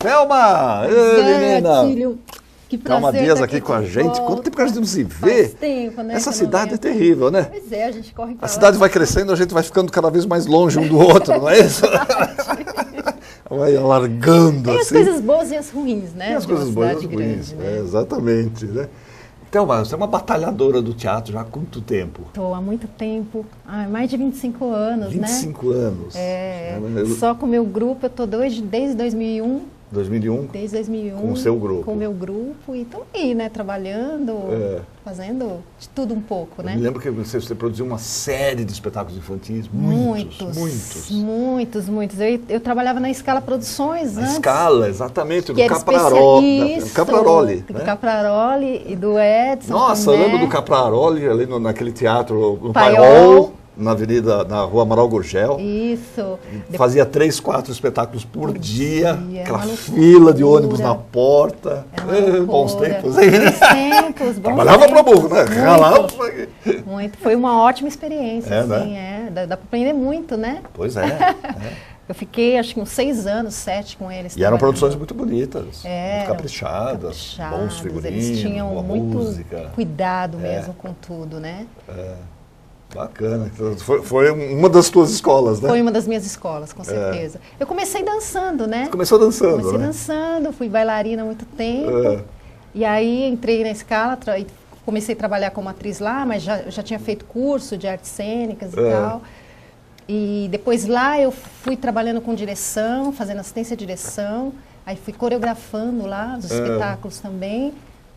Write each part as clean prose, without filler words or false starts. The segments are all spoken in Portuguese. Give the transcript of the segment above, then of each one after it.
Thelma! Ê, menina! Atílio, que prazer Thelma Dias estar aqui com a gente. volta. Quanto tempo que a gente não se vê? Faz tempo, né? Essa que eu não cidade venho é terrível, né? Pois é, a gente corre pra A lá. cidade vai crescendo, a gente vai ficando cada vez mais longe um do outro, não é isso? Vai alargando Tem as assim. coisas boas e as ruins, né? Tem as de uma coisas boas e as cidade ruins. grande, né? Exatamente, né? Thelma, você é uma batalhadora do teatro já há quanto tempo? Estou há muito tempo, mais de 25 anos, 25 anos. É, Né? só com o meu grupo, eu estou desde 2001. 2001? Desde 2001. Com o seu grupo. Com o meu grupo. E estamos aí, né? Trabalhando, fazendo de tudo um pouco, né? Eu me lembro que você produziu uma série de espetáculos infantis. Muitos. Eu trabalhava na Scala Produções Na antes. Scala, exatamente, do Que era Capraroli. Capraroli, do né? Capraroli e do Edson. Nossa, eu também. lembro do Capraroli, ali naquele teatro, no Paiol. Paiol, na Rua Amaral Gurgel. Isso. Fazia 3, 4 espetáculos por dia, aquela uma fila de loucura. ônibus na porta. Era uma Bons loucura. tempos. Bons Trabalhava para tempos. burro, né? Ralava. Muito. Foi uma ótima experiência, É, assim, né? Dá para aprender muito, né? Pois é. Eu fiquei, acho que uns 6 anos, 7 com eles. E eram trabalhando. produções muito bonitas, muito Eram caprichadas, bons figurinos, eles tinham boa muito música. cuidado mesmo com tudo, né? Bacana. Foi uma das tuas escolas, né? Foi uma das minhas escolas, com certeza. Eu comecei dançando, né? Você começou dançando, Comecei né? dançando, fui bailarina há muito tempo. E aí entrei na Scala, comecei a trabalhar como atriz lá, mas já tinha feito curso de artes cênicas e tal. E depois lá eu fui trabalhando com direção, fazendo assistência de direção. Aí fui coreografando lá os espetáculos também.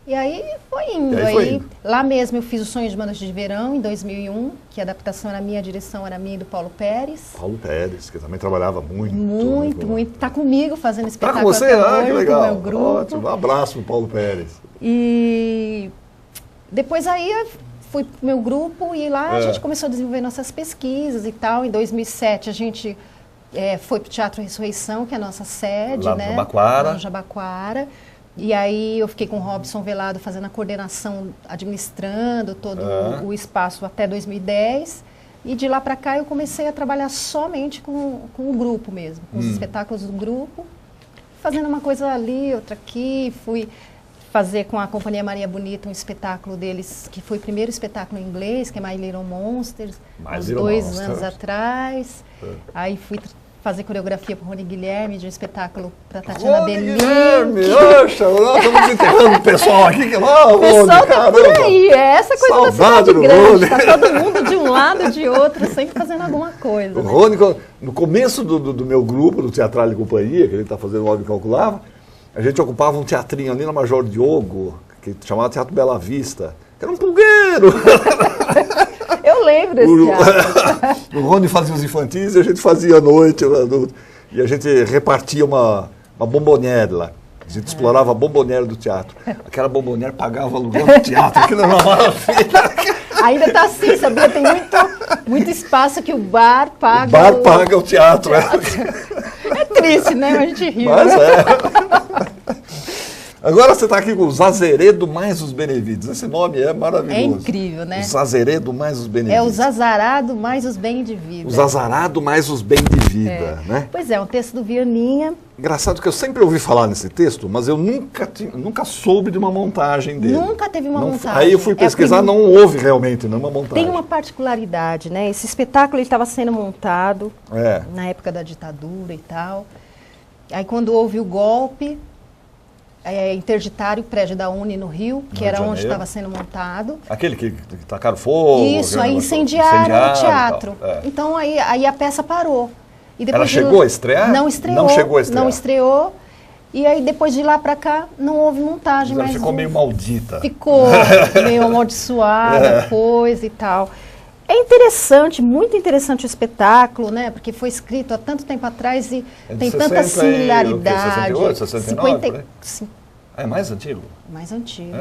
E aí foi indo. Lá mesmo eu fiz o Sonho de Bandas de Verão, em 2001, que a adaptação era minha, a direção era minha e do Paulo Pérez. Paulo Pérez, que também trabalhava muito. Muito. Tá comigo fazendo Tá espetáculo com você? até Ah, hoje, que com o legal. meu grupo. Ótimo. Um abraço pro Paulo Pérez. E depois aí eu fui pro meu grupo e lá a gente começou a desenvolver nossas pesquisas e tal. Em 2007 a gente foi pro Teatro Ressurreição, que é a nossa sede, Lá né? no Jabaquara. Lá no Jabaquara. E aí eu fiquei com o Robson Velado fazendo a coordenação, administrando todo o espaço até 2010. E de lá para cá eu comecei a trabalhar somente com o grupo mesmo, com os espetáculos do grupo, fazendo uma coisa ali, outra aqui. Fui fazer com a Companhia Maria Bonita um espetáculo deles, que foi o primeiro espetáculo em inglês, que é My Little Monsters, uns 2 anos atrás. Aí fui fazer coreografia para o Rony Guilherme, de um espetáculo para Tatiana Belin. Oxa, nós estamos enterrando o pessoal aqui. O pessoal tá por aí, é essa coisa Saudade da cidade do grande, Rony. tá todo mundo de um lado, de outro, sempre fazendo alguma coisa. O né? Rony, no começo do meu grupo, do Teatral e Companhia, que ele está fazendo o Óbvio Calculava, a gente ocupava um teatrinho ali na Major Diogo, que chamava Teatro Bela Vista, que era um pulgueiro. Eu lembro desse teatro. O Rony fazia os infantis e a gente fazia a noite, e a gente repartia uma bombonière lá. A gente explorava a bombonière do teatro. Aquela bombonière pagava o aluguel do teatro, aquilo era uma maravilha. Ainda tá assim, sabia? Tem muito espaço que o bar paga. O bar paga o teatro. É triste, né? Mas a gente riu. Mas Agora você está aqui com o Zazeredo mais os Benevides. Esse nome é maravilhoso. É incrível, né? O Zazeredo mais os Benevides. É o Zazarado mais os bem de vida. O Zazarado mais os bem de vida, né? Pois é, um texto do Vianinha. Engraçado que eu sempre ouvi falar nesse texto, mas eu nunca soube de uma montagem dele. Nunca teve uma montagem. Aí eu fui pesquisar, não houve realmente nenhuma montagem. Tem uma particularidade, né? Esse espetáculo estava sendo montado na época da ditadura e tal. Aí quando houve o golpe, interditaram o prédio da Uni no Rio, que era onde estava sendo montado. Aquele que tacaram fogo. Isso, aí incendiaram o teatro. Então aí a peça parou. E depois ela chegou a estrear? Não estreou. Não chegou a estrear. Não estreou. E aí depois de lá para cá não houve montagem. Mas ela ficou meio maldita. Ficou meio amaldiçoada, coisa e tal. É interessante, muito interessante o espetáculo, né? Porque foi escrito há tanto tempo atrás e tem tanta similaridade. 68, 69, É mais antigo? Mais antigo.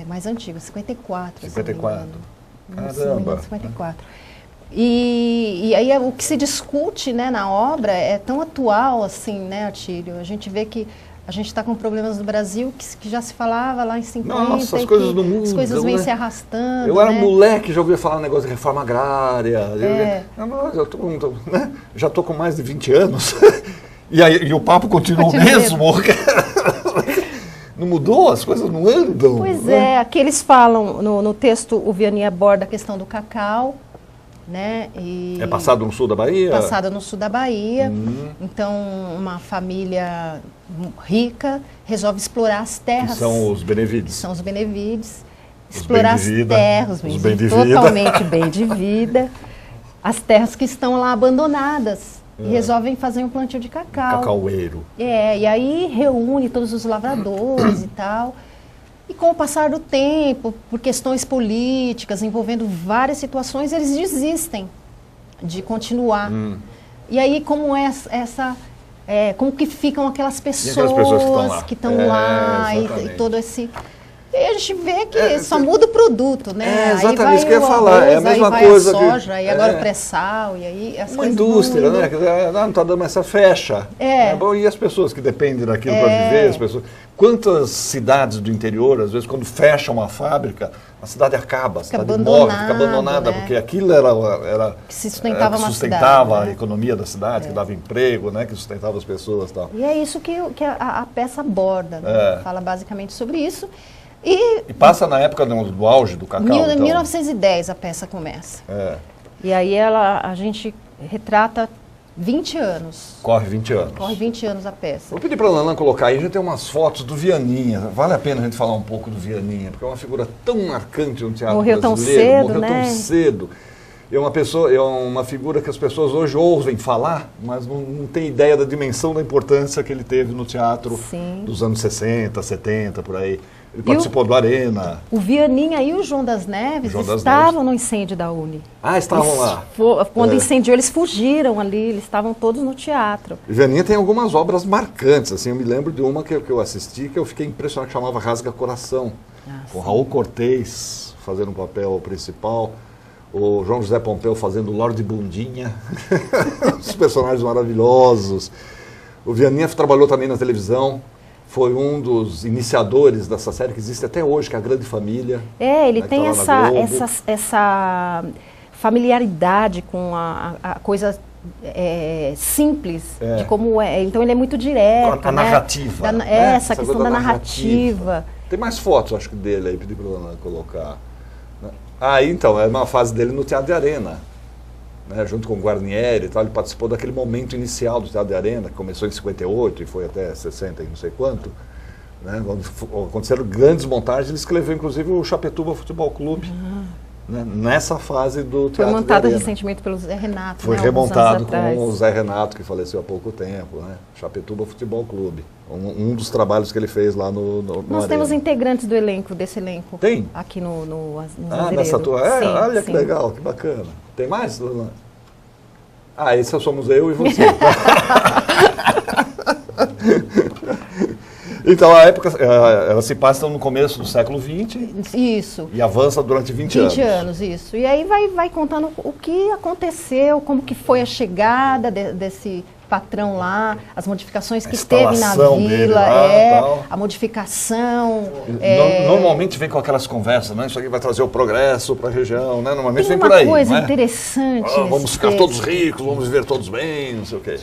Mais antigo, 54. 54. Caramba. 54. E aí o que se discute, né, na obra é tão atual assim, né, Atílio? A gente vê que a gente está com problemas no Brasil que já se falava lá em 50. Nossa, as coisas do mundo. As coisas vêm se arrastando. Eu era moleque, já ouvia falar um negócio de reforma agrária. Já estou com mais de 20 anos. E o papo continua o mesmo? Não mudou? As coisas não andam? Pois é, aqui eles falam, no texto o Vianney aborda a questão do cacau, né? É passado no sul da Bahia? Passado no sul da Bahia. Então, uma família rica resolve explorar as terras. Que são os Benevides. São os Benevides. Explorar as terras, os bem de vida. Totalmente bem de vida. As terras que estão lá abandonadas. E resolvem fazer um plantio de cacau. Cacaueiro. E aí reúne todos os lavradores e tal. E com o passar do tempo, por questões políticas, envolvendo várias situações, eles desistem de continuar. E aí, como como que ficam aquelas pessoas que estão lá e todo esse... E a gente vê que só muda o produto, né? Exatamente isso que eu ia falar. É a mesma coisa. Aí vai a soja, e agora o pré-sal, e aí as uma indústria, né? Não está dando essa fecha. Bom, e as pessoas que dependem daquilo para viver, as pessoas... Quantas cidades do interior, às vezes, quando fecha uma fábrica, a cidade acaba, a cidade morre, fica abandonada, né? Porque aquilo era que sustentava, que sustentava a economia da cidade, que dava emprego, né? Que sustentava as pessoas e tal. E é isso que a peça aborda, né? Fala basicamente sobre isso. E passa na época do auge do cacau. Em 1910 a peça começa. E aí a gente retrata 20 anos. Corre 20 anos. Corre 20 anos a peça. Vou pedir para a Nanan colocar aí, a gente tem umas fotos do Vianinha. Vale a pena a gente falar um pouco do Vianinha, porque é uma figura tão marcante no teatro brasileiro. Morreu tão cedo. É uma figura que as pessoas hoje ouvem falar, mas não tem ideia da dimensão da importância que ele teve no teatro dos anos 60, 70, por aí. Ele participou do Arena. O Vianinha e o João das Neves estavam no incêndio da Uni. Estavam lá. Quando incendiou, eles fugiram ali, eles estavam todos no teatro. O Vianinha tem algumas obras marcantes, assim, eu me lembro de uma que eu assisti, que eu fiquei impressionado, que chamava Rasga Coração, com Raul Cortez fazendo o papel principal, o João José Pompeu fazendo o Lorde Bundinha, os personagens maravilhosos. O Vianinha trabalhou também na televisão. Foi um dos iniciadores dessa série que existe até hoje, que é a Grande Família. Ele tem essa familiaridade com a coisa simples, de como é. Então ele é muito direto. A narrativa. Essa questão da narrativa. Tem mais fotos, acho que, dele aí, pedi para Ana colocar. Então, é uma fase dele no Teatro de Arena. Né, junto com o Guarnieri e tal, ele participou daquele momento inicial do Teatro de Arena, que começou em 58 e foi até 60 e não sei quanto, né, quando aconteceram grandes montagens. Ele escreveu, inclusive, o Chapecó Futebol Clube, né, nessa fase do Teatro de Arena. Foi montado recentemente pelo Zé Renato. Foi remontado com o Zé Renato, que faleceu há pouco tempo, né, Chapecó Futebol Clube. Um dos trabalhos que ele fez lá no Nós temos Arena. Integrantes desse elenco. Tem? Aqui no nessa tua... olha que legal, que bacana. Tem mais, Lula? Esse somos eu e você. Então, a época, ela se passa no começo do século XX. Isso. E avança durante 20 anos. 20 anos, isso. E aí vai contando o que aconteceu, como que foi a chegada desse patrão lá, as modificações que teve na vila, a modificação. Normalmente vem com aquelas conversas, né? Isso aqui vai trazer o progresso para a região, né? Normalmente tem vem por aí. Uma coisa né? interessante. Vamos ficar todos ricos, vamos viver todos bem, não sei o quê.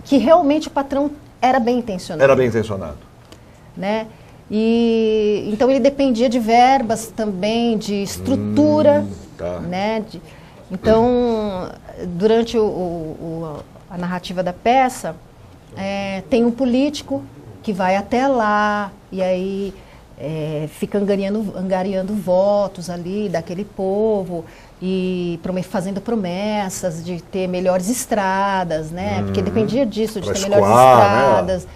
Que realmente o patrão era bem intencionado. Era bem intencionado. Né? E então ele dependia de verbas também, de estrutura, né? Então, durante a narrativa da peça, tem um político que vai até lá e aí fica angariando votos ali daquele povo e fazendo promessas de ter melhores estradas, né? Porque dependia disso, de ter melhores estradas, né?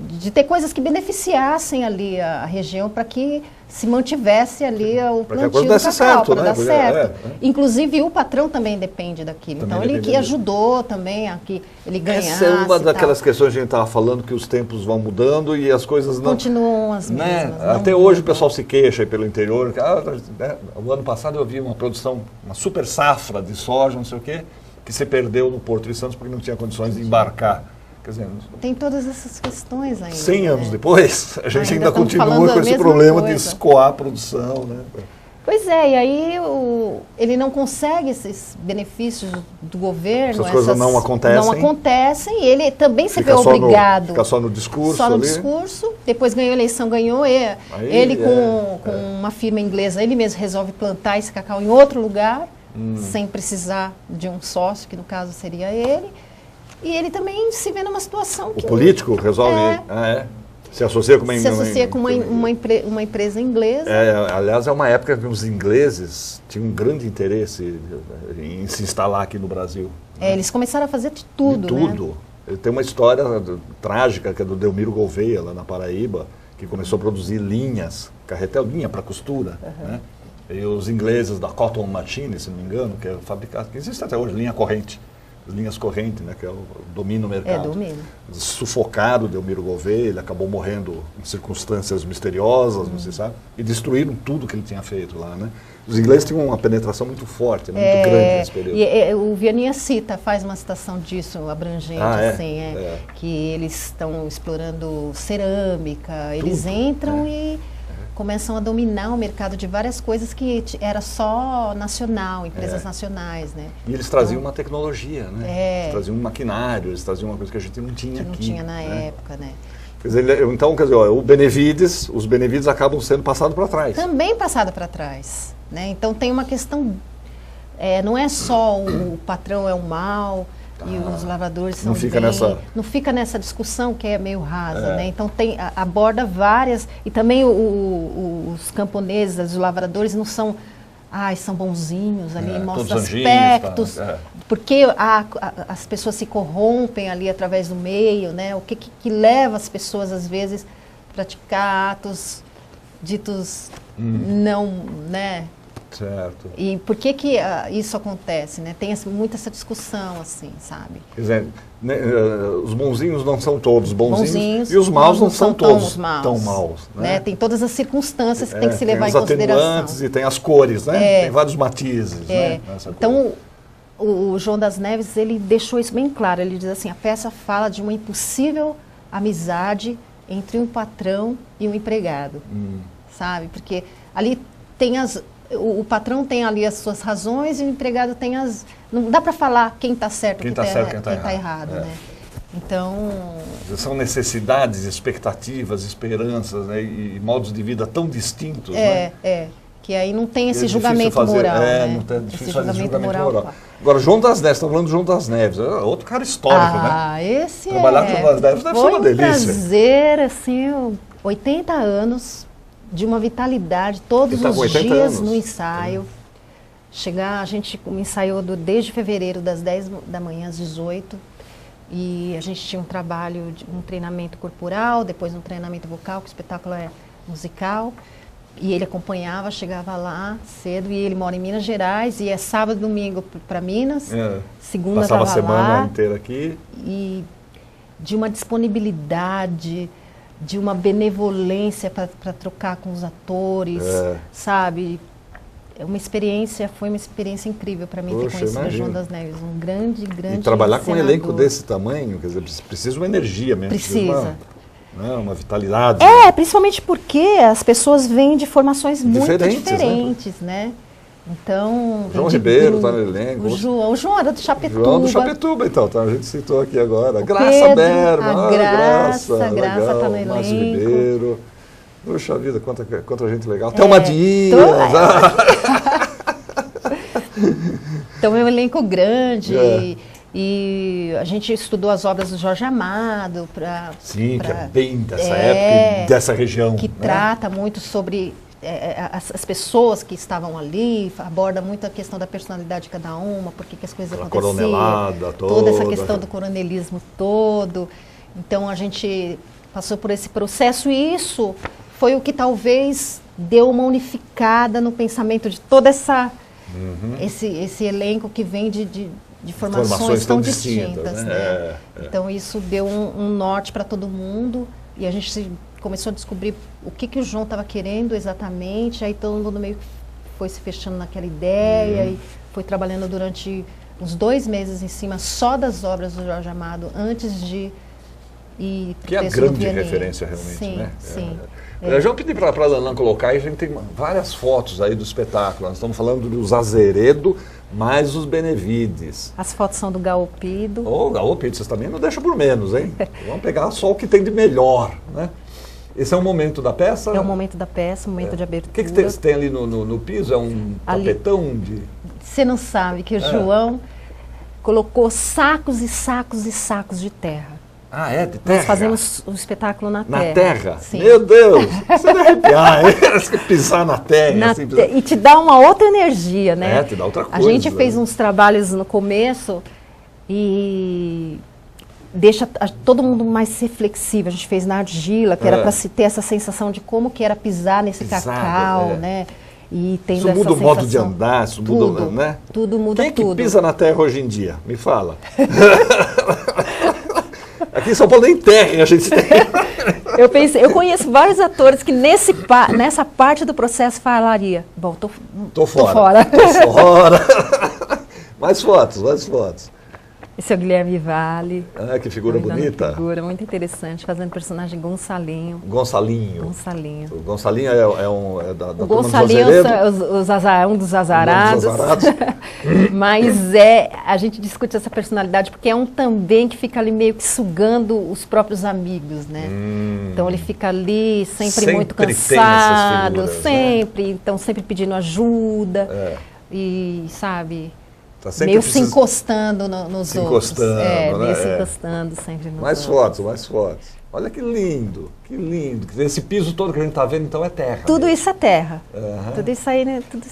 de ter coisas que beneficiassem ali a região para que se mantivesse ali o plantio do cacau, para dar certo. Inclusive o patrão também depende daquilo. Então ele que ajudou também a que ele ganhasse. Essa é uma daquelas questões que a gente estava falando, que os tempos vão mudando e as coisas não... Continuam as mesmas. Até hoje o pessoal se queixa aí pelo interior. O ano passado eu vi uma produção, uma super safra de soja, não sei o quê, que se perdeu no Porto de Santos porque não tinha condições de embarcar. Quer dizer, tem todas essas questões ainda. 100 anos depois, a gente ainda continua com esse problema de escoar a produção. Né? Pois é, e aí ele não consegue esses benefícios do governo. Essas coisas não acontecem. Não acontecem, e ele também se vê Fica obrigado. Fica só no discurso. Só no ali. discurso, depois ganhou a eleição, ele com uma firma inglesa, ele mesmo resolve plantar esse cacau em outro lugar, sem precisar de um sócio, que no caso seria ele. E ele também se vê numa situação que... O político resolve... Se associa com uma empresa inglesa. Aliás, é uma época que os ingleses tinham um grande interesse em se instalar aqui no Brasil. Eles começaram a fazer de tudo, né? Tem uma história trágica, que é do Delmiro Gouveia, lá na Paraíba, que começou a produzir linhas, linha para costura, né? E os ingleses da Cotton Machine, se não me engano, que é fabricado, que existe até hoje, linha corrente. Linhas correntes, né, que é o domínio do mercado. Domínio. Sufocaram o Delmiro Gouveia, ele acabou morrendo em circunstâncias misteriosas, não se sabe, e destruíram tudo que ele tinha feito lá, né? Os ingleses tinham uma penetração muito forte, muito grande nesse período. E o Vianinha faz uma citação disso, abrangente, que eles estão explorando cerâmica, eles entram e começam a dominar o mercado de várias coisas que era só nacional, empresas nacionais, né? E eles traziam uma tecnologia, né? Eles traziam um maquinário, eles traziam uma coisa que a gente não tinha aqui. Não tinha na época, né? Quer dizer, então, os Benevides acabam sendo passados para trás. Também passado para trás, né? Então tem uma questão, não é só o patrão é o mal, e os lavradores são não fica nessa discussão que é meio rasa, né? Então aborda várias, e também os camponeses, os lavradores não são, são bonzinhos ali, mostra aspectos, porque as pessoas se corrompem ali através do meio, né? O que leva as pessoas às vezes a praticar atos ditos não, né? Certo. E por que isso acontece, né? Tem muita essa discussão, assim, sabe? Quer dizer, né, os bonzinhos não são todos bonzinhos e os maus não são todos tão maus. Né? Tem todas as circunstâncias que tem que se levar em consideração. Tem os atenuantes e tem as cores, né? Tem vários matizes, né? Então, o João das Neves, ele deixou isso bem claro. Ele diz assim, a peça fala de uma impossível amizade entre um patrão e um empregado, sabe? Porque ali tem o patrão tem ali as suas razões e o empregado tem as... Não dá para falar quem está certo e quem está errado, né? Então... São necessidades, expectativas, esperanças, né? E modos de vida tão distintos, né? Que aí não tem esse julgamento moral, né? Não tem difícil fazer julgamento moral. Agora, João das Neves, estamos falando de João das Neves, outro cara histórico, né? Esse Trabalhar com João das Neves deve ser uma delícia. Foi um prazer, assim, 80 anos... de uma vitalidade, todos os dias no ensaio. A gente ensaiou desde fevereiro, das 10 da manhã às 18, e a gente tinha um trabalho, um treinamento corporal, depois um treinamento vocal, que o espetáculo é musical, e ele acompanhava, chegava lá cedo, e ele mora em Minas Gerais, e é sábado e domingo para Minas, segunda estava lá. Passava a semana inteira aqui. E de uma disponibilidade... de uma benevolência para trocar com os atores, sabe? Foi uma experiência incrível para mim ter conhecido o João das Neves, um grande E trabalhar com um elenco desse tamanho, quer dizer, precisa uma energia mesmo. Precisa. Uma vitalidade. Principalmente porque as pessoas vêm de formações muito diferentes, né? Então... João Ribeiro está no elenco. O João era do Chapétuba. João do Chapétuba, então, a gente citou aqui agora. Graça Berma, Graça está no elenco. Márcio Ribeiro. Puxa vida, quanta gente legal. Thelma Dias. Então é um elenco grande. E a gente estudou as obras do Jorge Amado. Que é bem dessa época e dessa região. Que trata muito sobre... as pessoas que estavam ali, aborda muito a questão da personalidade de cada uma, por que as coisas aconteciam. Coronelada toda essa questão do coronelismo todo. Então a gente passou por esse processo e isso foi o que talvez deu uma unificada no pensamento de toda esse elenco que vem de formações tão distintas. Né? Então isso deu um norte para todo mundo e a gente começou a descobrir o que o João estava querendo exatamente, aí todo mundo meio que foi se fechando naquela ideia e foi trabalhando durante uns 2 meses em cima só das obras do Jorge Amado, antes de e que é a texto do grande Vianney. referência realmente, Sim, né? sim. Eu já pedi para a Lanlan colocar e a gente tem várias fotos aí do espetáculo. Nós estamos falando dos Azeredo mais os Benevides. As fotos são do Galpido. Ô, Galpido, vocês também não deixam por menos, hein? Vamos pegar só o que tem de melhor, né? Esse é o momento da peça? É o momento da peça, o momento de abertura. O que tem ali no piso? É um tapetão de... Você não sabe que o João colocou sacos e sacos e sacos de terra. Ah, é? De terra? Nós fazemos o espetáculo na terra. Na terra? Sim. Meu Deus! Você vai arrepiar, hein? Pisar na terra. Assim, E te dá uma outra energia, né? É, te dá outra coisa. A gente fez uns trabalhos no começo e deixa todo mundo mais reflexivo. A gente fez na argila, que era para se ter essa sensação de como que era pisar nesse cacau, né? E tendo isso essa muda o sensação. modo de andar, isso muda, né? Tudo muda. Quem é que pisa na terra hoje em dia? Me fala. Aqui em São Paulo nem terra a gente tem. Eu conheço vários atores que nessa parte do processo falaria, bom, tô fora. Tô fora. Mais fotos. Esse é o Guilherme Vale. Ah, que figura bonita. Figura muito interessante, fazendo o personagem Gonçalinho. Gonçalinho. O Gonçalinho é da o Gonçalinho é um dos azarados. Mas a gente discute essa personalidade porque é um também que fica ali meio que sugando os próprios amigos, né? Então ele fica ali sempre muito cansado, figuras, sempre, né? Então sempre pedindo ajuda e sabe... Tá meio se encostando nos outros. Meio se encostando sempre nos mais outros. Mais fotos. Olha que lindo. Esse piso todo que a gente está vendo, então, é terra. Tudo mesmo. Isso é terra. Tudo isso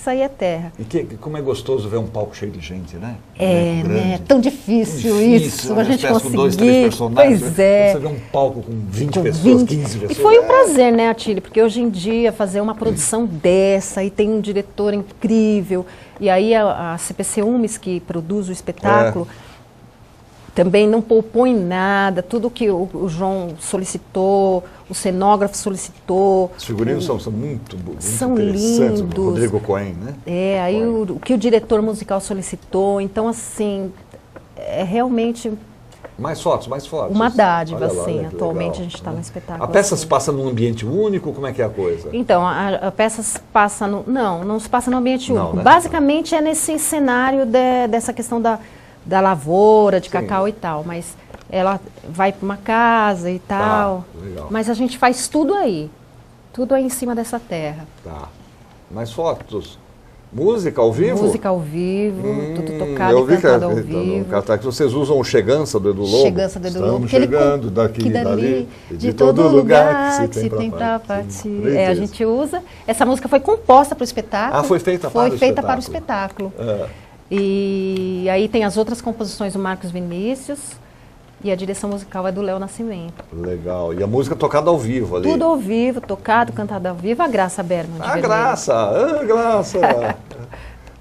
aí é terra. E como é gostoso ver um palco cheio de gente, né? Né? Tão difícil isso, a gente conseguir. Com 2, 3 personagens. Pois é. Você vê um palco com 20 pessoas, 15 pessoas. E foi um prazer, né, Atílio? Porque hoje em dia fazer uma produção dessa e tem um diretor incrível. E aí a CPC UMES, que produz o espetáculo, também não poupou em nada, tudo que o João solicitou, o cenógrafo solicitou. Os figurinos são muito são interessantes, lindos. o Rodrigo Cohen, né? Aí o que o diretor musical solicitou, então assim, é realmente... Mais fotos. Uma dádiva, assim, atualmente legal, a gente está no espetáculo. A peça se passa num ambiente único, como é que é a coisa? Então, a peça se passa não se passa num ambiente único. Né? Basicamente é nesse cenário dessa questão da lavoura, de cacau e tal, mas ela vai para uma casa e tal, legal. Mas a gente faz tudo aí em cima dessa terra. Tá. Mais fotos. Música ao vivo? Música ao vivo, tudo tocado e cantado ao vivo. Que vocês usam o Chegança do Edu Lobo. Chegança do Edu Lobo. Estamos chegando daqui, dali, de todo lugar que se tem para partir. A gente usa. Essa música foi composta para o espetáculo. Ah, foi feita para o espetáculo. Foi feita para o espetáculo. E aí tem as outras composições do Marcos Vinícius. E a direção musical é do Léo Nascimento. Legal. E a música tocada ao vivo ali? Tudo ao vivo, tocado, cantado ao vivo. A Graça Berman. A Graça!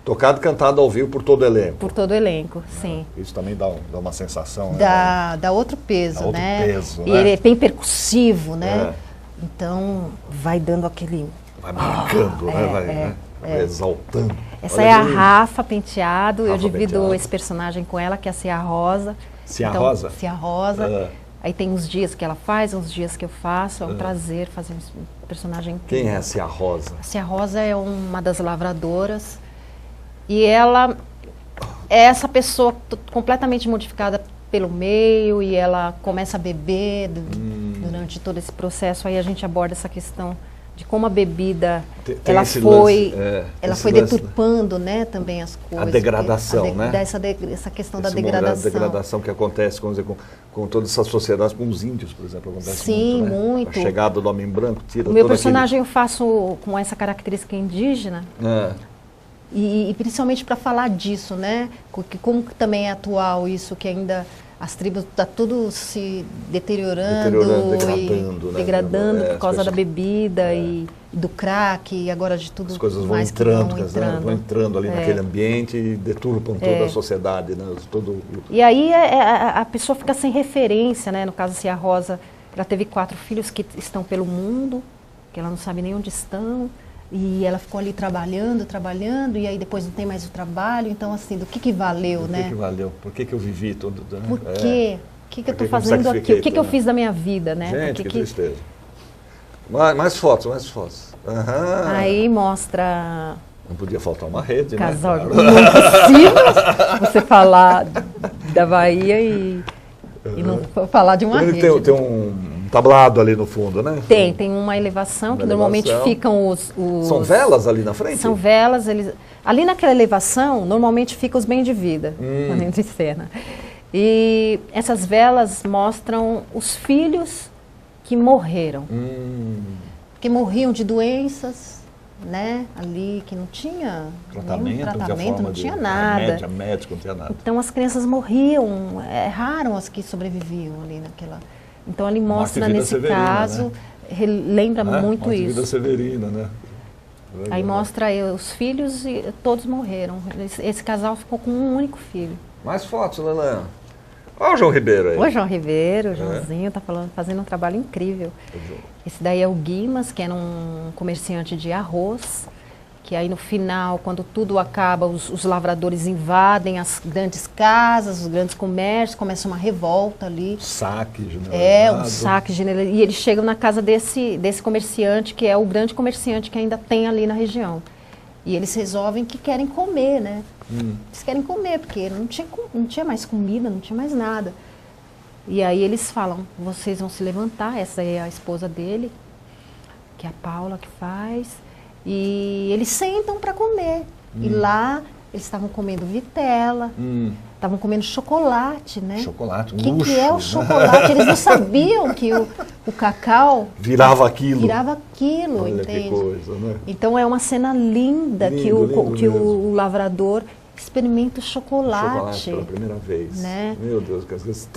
Tocado e cantado ao vivo por todo o elenco. Por todo o elenco, sim. Isso também dá uma sensação, dá outro peso, dá outro né? peso, e né? ele é bem percussivo, né? Então vai dando aquele... Vai marcando, né? Vai exaltando. Essa é a Rafa Penteado. Eu divido esse personagem com ela, que é a Cia Rosa. Cia Rosa? Cia Rosa. Aí tem uns dias que ela faz, uns dias que eu faço. É um prazer fazer um personagem incrível. Quem é a Cia Rosa? A Cia Rosa é uma das lavradoras. E ela é essa pessoa completamente modificada pelo meio. E ela começa a beber durante todo esse processo. Aí a gente aborda essa questão de como a bebida ela foi deturpando, né, também as coisas. A degradação, né? Essa questão da degradação. A degradação que acontece, vamos dizer, com todas essas sociedades, com os índios, por exemplo, acontece muito, né? muito. A chegada do homem branco tira o meu personagem eu faço com essa característica indígena. E principalmente para falar disso, né? Como também é atual isso, que ainda as tribos está tudo se degradando por causa da bebida e do crack e agora de tudo. As coisas vão entrando ali naquele ambiente e deturpam toda a sociedade, né? E aí a pessoa fica sem referência, né? No caso, Cia Rosa, ela teve 4 filhos que estão pelo mundo, que ela não sabe nem onde estão. E ela ficou ali trabalhando, e aí depois não tem mais o trabalho. Então, assim, do que valeu, né? Do que valeu? Por que eu vivi tudo? Por quê? que eu estou fazendo aqui? O que eu fiz da minha vida, né? Gente, que tristeza. Mais fotos, mais fotos. Aham. Aí mostra... Não podia faltar uma rede, casal, né? Não é possível você falar da Bahia e não falar de uma rede. Tem um tablado ali no fundo, né? Tem uma elevação que normalmente ficam os... São velas ali na frente? São velas. Ali naquela elevação, normalmente ficam os bem de vida, dentro de cena. E essas velas mostram os filhos que morreram. Que morriam de doenças, né? Ali que não tinha tratamento, não tinha nada. Médico, não tinha nada. Então as crianças morriam, é raro as que sobreviviam ali naquela... Então ele mostra nesse caso, né? Lembra muito isso. Vida severina, né? Aí mostra os filhos e todos morreram. Esse casal ficou com um único filho. Mais fotos, Lelã. Olha o João Ribeiro aí. O João Ribeiro, o Joãozinho, está fazendo um trabalho incrível. Esse daí é o Guimas, que era um comerciante de arroz, que aí no final, quando tudo acaba, os lavradores invadem as grandes casas, os grandes comércios, começa uma revolta ali. Saque generalizado. Um saque generalizado. E eles chegam na casa desse comerciante, que é o grande comerciante que ainda tem ali na região. E eles resolvem que querem comer, né? Eles querem comer, porque não tinha mais comida, não tinha mais nada. E aí eles falam, vocês vão se levantar, essa é a esposa dele, que é a Paula que faz, e eles sentam para comer. E lá eles estavam comendo vitela, estavam comendo chocolate, né? Chocolate, O que é o chocolate? Eles não sabiam que o cacau virava aquilo. Olha, entende? Que coisa, né? Então é uma cena linda que o lavrador experimenta o chocolate pela primeira vez. Né? Meu Deus,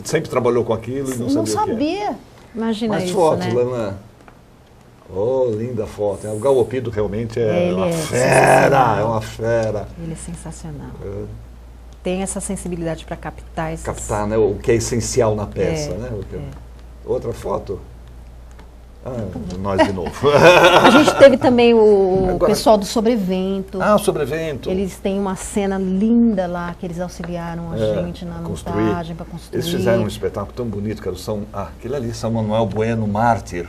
sempre trabalhou com aquilo e não sabia o que é. Imagina isso, fotos, né? Lelã. Oh, linda foto. O Gallopido realmente é Ele uma é fera, é uma fera. Ele é sensacional. Tem essa sensibilidade para captar né, o que é essencial na peça, né? Outra foto? Nós de novo. A gente teve também o pessoal do Sobrevento. O Sobrevento. Eles têm uma cena linda lá, que eles auxiliaram a gente na montagem, para construir. Eles fizeram um espetáculo tão bonito, que era aquele ali, São Manuel Bueno Mártir.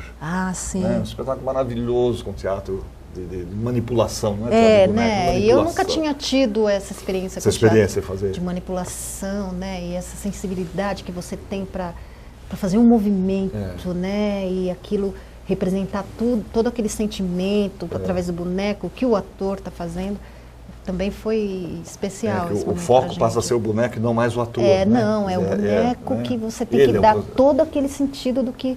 Sim. Um espetáculo maravilhoso com teatro de manipulação, não é? Teatro de boneco, né? E eu nunca tinha tido essa experiência de manipulação, né? E essa sensibilidade que você tem para fazer um movimento, né? E aquilo representar todo aquele sentimento através do boneco, o que o ator está fazendo, também foi especial. O foco passa a ser o boneco e não mais o ator. Não, é o boneco que você tem que dar todo aquele sentido do que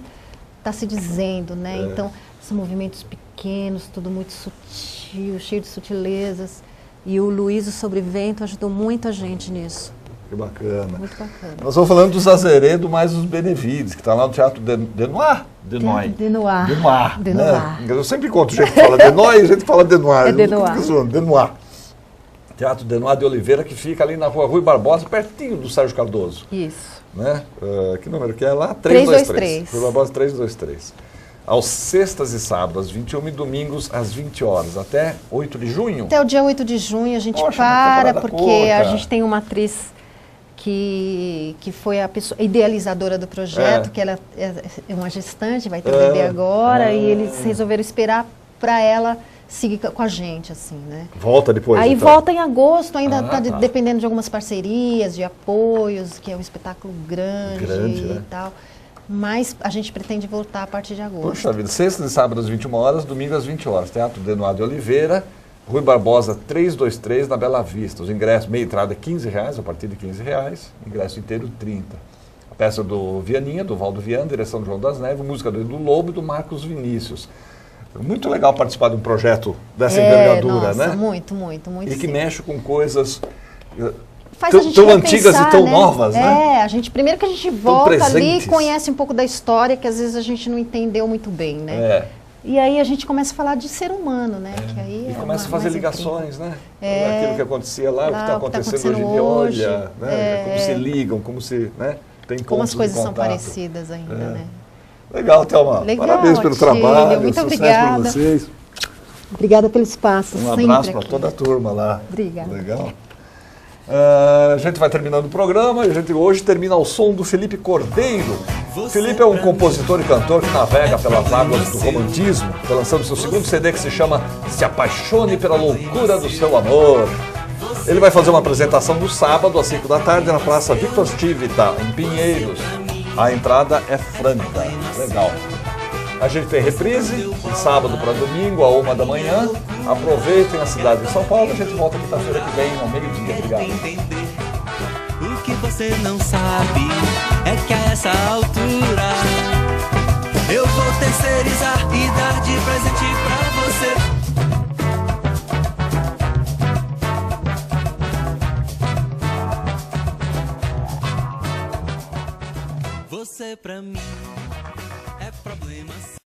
está se dizendo, né? Então, são movimentos pequenos, tudo muito sutil, cheio de sutilezas. E o Luiz, o Sobrevento, ajudou muito a gente nisso. Que bacana. Muito bacana. Nós estamos falando dos Azeredo mais os Benevides, que está lá no Teatro Denoir. Eu sempre conto gente que fala Denoir e gente que fala Denoir. Denoir. Teatro Denoir de Oliveira, que fica ali na rua Rui Barbosa, pertinho do Sérgio Cardoso. Isso. Né? Que número que é lá? 323. Rui Barbosa 323. Aos sextas e sábados, às 21 e domingos, às 20 horas, até 8 de junho. Até o dia 8 de junho a gente porque a gente tem uma atriz que foi a pessoa idealizadora do projeto, que ela é uma gestante, vai ter um bebê agora, e eles resolveram esperar para ela seguir com a gente, assim, né? Volta depois, Aí volta em agosto, ainda está dependendo de algumas parcerias, de apoios, que é um espetáculo grande né? e tal. Mas a gente pretende voltar a partir de agosto. Puxa vida, sexta e sábado às 21 horas, domingo às 20 horas. Teatro Denoir de Oliveira, Rui Barbosa 323, na Bela Vista. Os ingressos, meia entrada R$15, a partir de R$15, ingresso inteiro R$30. A peça do Vianinha, do Valdo Viana, direção do João das Neves, música do Edu Lobo e do Marcos Vinícius. Muito legal participar de um projeto dessa envergadura, né? Muito. E que mexe com coisas tão antigas e tão novas, né? Primeiro que a gente volta ali e conhece um pouco da história, que às vezes a gente não entendeu muito bem, né? E aí a gente começa a falar de ser humano, né? Que aí e começa a fazer ligações, né? Aquilo que acontecia lá, o que está acontecendo hoje em dia, né? Como se ligam, como se, né? Tem como as coisas são parecidas ainda, né? Legal, Thelma. Parabéns pelo trabalho. Muito obrigada. Para vocês. Obrigada pelo espaço. Um abraço para toda a turma lá. Obrigada. Legal. A gente vai terminando o programa e a gente hoje termina ao som do Felipe Cordeiro. Felipe é um compositor e cantor que navega pelas águas do romantismo, lançando seu segundo CD que se chama Se Apaixone pela Loucura do Seu Amor. Ele vai fazer uma apresentação no sábado às 5 da tarde na Praça Victor Stivita, em Pinheiros. A entrada é franca. Legal. A gente tem reprise de sábado para domingo, à 1 da manhã. Aproveitem a cidade de São Paulo. A gente volta quinta-feira que vem, ao meio-dia. Obrigado. O que você não sabe é que a essa altura eu vou terceirizar e dar de presente pra você. Você pra mim é problema.